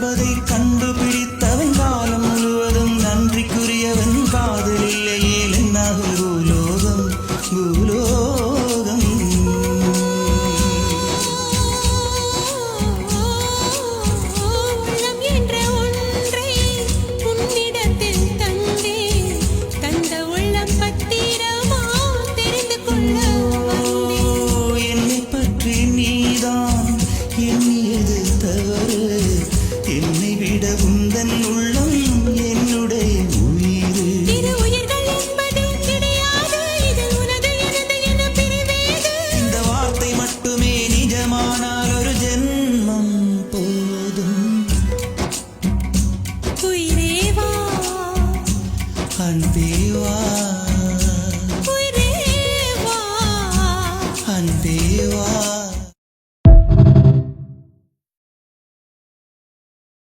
என்பதை கண்டுபிடித்தவன் காலம் முழுவதும் நன்றிக்குரியவன். காதல் இல்லையே என்னாகும் பூலோகம் பூலோகம். உள்ளம் என்ற ஒன்றை உன்னிடத்தில் தந்தே, தந்த உள்ளம் பத்திரமா தெரிந்து கொள்ள வந்தேன். என்னை பற்றி நீதான் எண்ணியது தவறு. என்னை விட உந்தன் உள்ளம் என்னுடைய உயிர். இரு உயிர்கள் என்பது கிடையாது, இது உனது எனது என பிரிவேது. இந்த வார்த்தை மட்டுமே நிஜமானால் ஒரு ஜென்மம் போதும். உயிரே வா, அன்பே வா.